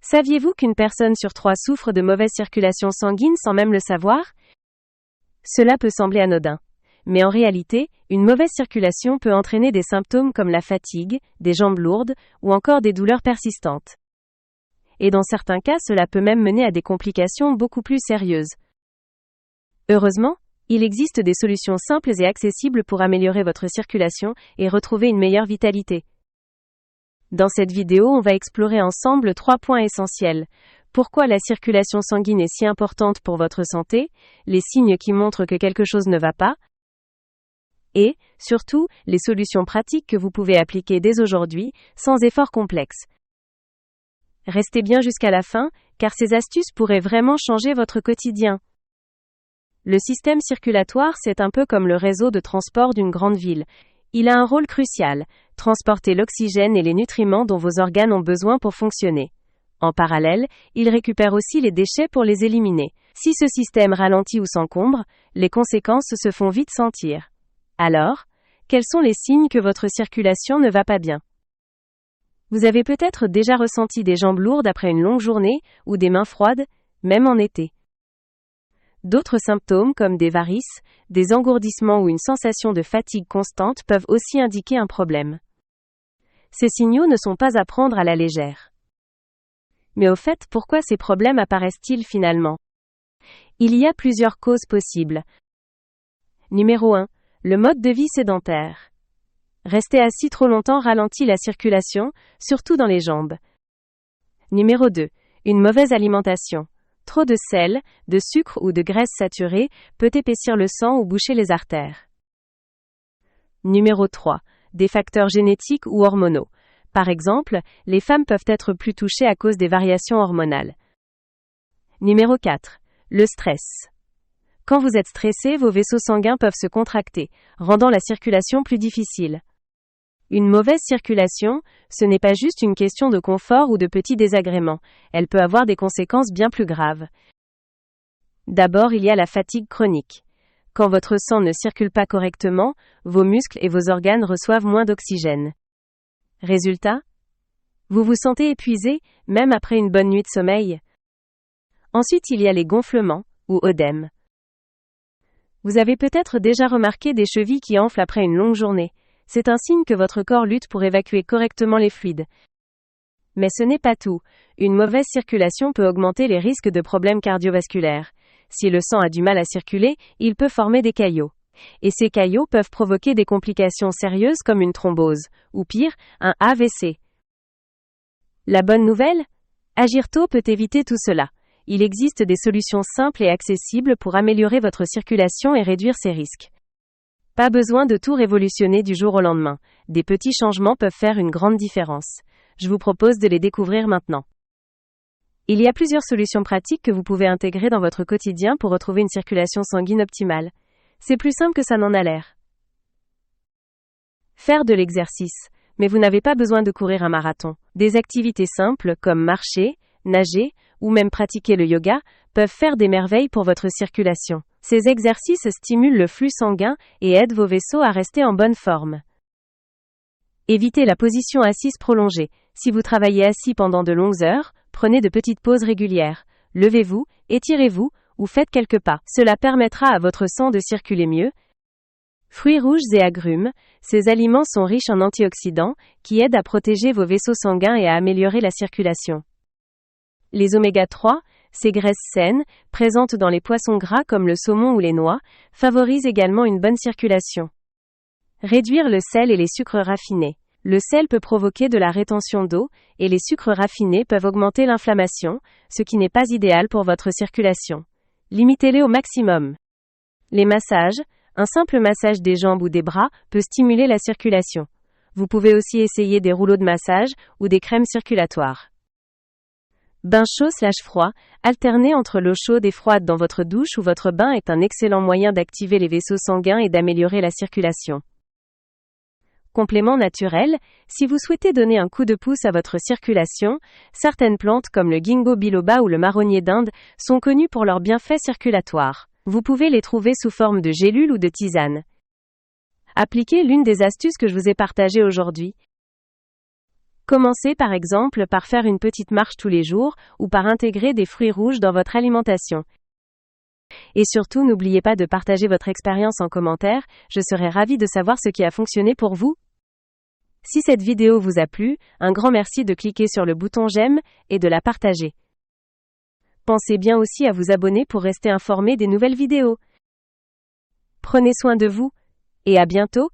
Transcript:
Saviez-vous qu'une personne sur 3 souffre de mauvaise circulation sanguine sans même le savoir? Cela peut sembler anodin. Mais en réalité, une mauvaise circulation peut entraîner des symptômes comme la fatigue, des jambes lourdes, ou encore des douleurs persistantes. Et dans certains cas, cela peut même mener à des complications beaucoup plus sérieuses. Heureusement, il existe des solutions simples et accessibles pour améliorer votre circulation et retrouver une meilleure vitalité. Dans cette vidéo, on va explorer ensemble 3 points essentiels. Pourquoi la circulation sanguine est si importante pour votre santé, les signes qui montrent que quelque chose ne va pas, et, surtout, les solutions pratiques que vous pouvez appliquer dès aujourd'hui, sans effort complexe. Restez bien jusqu'à la fin, car ces astuces pourraient vraiment changer votre quotidien. Le système circulatoire, c'est un peu comme le réseau de transport d'une grande ville. Il a un rôle crucial, transporter l'oxygène et les nutriments dont vos organes ont besoin pour fonctionner. En parallèle, il récupère aussi les déchets pour les éliminer. Si ce système ralentit ou s'encombre, les conséquences se font vite sentir. Alors, quels sont les signes que votre circulation ne va pas bien? Vous avez peut-être déjà ressenti des jambes lourdes après une longue journée, ou des mains froides, même en été. D'autres symptômes comme des varices, des engourdissements ou une sensation de fatigue constante peuvent aussi indiquer un problème. Ces signaux ne sont pas à prendre à la légère. Mais au fait, pourquoi ces problèmes apparaissent-ils finalement? Il y a plusieurs causes possibles. Numéro 1. Le mode de vie sédentaire. Rester assis trop longtemps ralentit la circulation, surtout dans les jambes. Numéro 2. Une mauvaise alimentation. Trop de sel, de sucre ou de graisse saturée peut épaissir le sang ou boucher les artères. Numéro 3. Des facteurs génétiques ou hormonaux. Par exemple, les femmes peuvent être plus touchées à cause des variations hormonales. Numéro 4. Le stress. Quand vous êtes stressé, vos vaisseaux sanguins peuvent se contracter, rendant la circulation plus difficile. Une mauvaise circulation, ce n'est pas juste une question de confort ou de petits désagréments, elle peut avoir des conséquences bien plus graves. D'abord, il y a la fatigue chronique. Quand votre sang ne circule pas correctement, vos muscles et vos organes reçoivent moins d'oxygène. Résultat? Vous vous sentez épuisé, même après une bonne nuit de sommeil. Ensuite, il y a les gonflements, ou œdèmes. Vous avez peut-être déjà remarqué des chevilles qui enflent après une longue journée. C'est un signe que votre corps lutte pour évacuer correctement les fluides. Mais ce n'est pas tout. Une mauvaise circulation peut augmenter les risques de problèmes cardiovasculaires. Si le sang a du mal à circuler, il peut former des caillots. Et ces caillots peuvent provoquer des complications sérieuses comme une thrombose, ou pire, un AVC. La bonne nouvelle? Agir tôt peut éviter tout cela. Il existe des solutions simples et accessibles pour améliorer votre circulation et réduire ces risques. Pas besoin de tout révolutionner du jour au lendemain. Des petits changements peuvent faire une grande différence. Je vous propose de les découvrir maintenant. Il y a plusieurs solutions pratiques que vous pouvez intégrer dans votre quotidien pour retrouver une circulation sanguine optimale. C'est plus simple que ça n'en a l'air. Faire de l'exercice. Mais vous n'avez pas besoin de courir un marathon. Des activités simples comme marcher, nager, ou même pratiquer le yoga, peuvent faire des merveilles pour votre circulation. Ces exercices stimulent le flux sanguin et aident vos vaisseaux à rester en bonne forme. Évitez la position assise prolongée. Si vous travaillez assis pendant de longues heures, prenez de petites pauses régulières. Levez-vous, étirez-vous, ou faites quelques pas. Cela permettra à votre sang de circuler mieux. Fruits rouges et agrumes, ces aliments sont riches en antioxydants, qui aident à protéger vos vaisseaux sanguins et à améliorer la circulation. Les oméga 3, ces graisses saines, présentes dans les poissons gras comme le saumon ou les noix, favorisent également une bonne circulation. Réduire le sel et les sucres raffinés. Le sel peut provoquer de la rétention d'eau, et les sucres raffinés peuvent augmenter l'inflammation, ce qui n'est pas idéal pour votre circulation. Limitez-les au maximum. Les massages. Un simple massage des jambes ou des bras peut stimuler la circulation. Vous pouvez aussi essayer des rouleaux de massage ou des crèmes circulatoires. Bain chaud/froid, alterner entre l'eau chaude et froide dans votre douche ou votre bain est un excellent moyen d'activer les vaisseaux sanguins et d'améliorer la circulation. Complément naturel, si vous souhaitez donner un coup de pouce à votre circulation, certaines plantes comme le ginkgo biloba ou le marronnier d'Inde sont connues pour leurs bienfaits circulatoires. Vous pouvez les trouver sous forme de gélules ou de tisanes. Appliquez l'une des astuces que je vous ai partagées aujourd'hui. Commencez par exemple par faire une petite marche tous les jours, ou par intégrer des fruits rouges dans votre alimentation. Et surtout, n'oubliez pas de partager votre expérience en commentaire, je serai ravie de savoir ce qui a fonctionné pour vous. Si cette vidéo vous a plu, un grand merci de cliquer sur le bouton j'aime et de la partager. Pensez bien aussi à vous abonner pour rester informé des nouvelles vidéos. Prenez soin de vous, et à bientôt.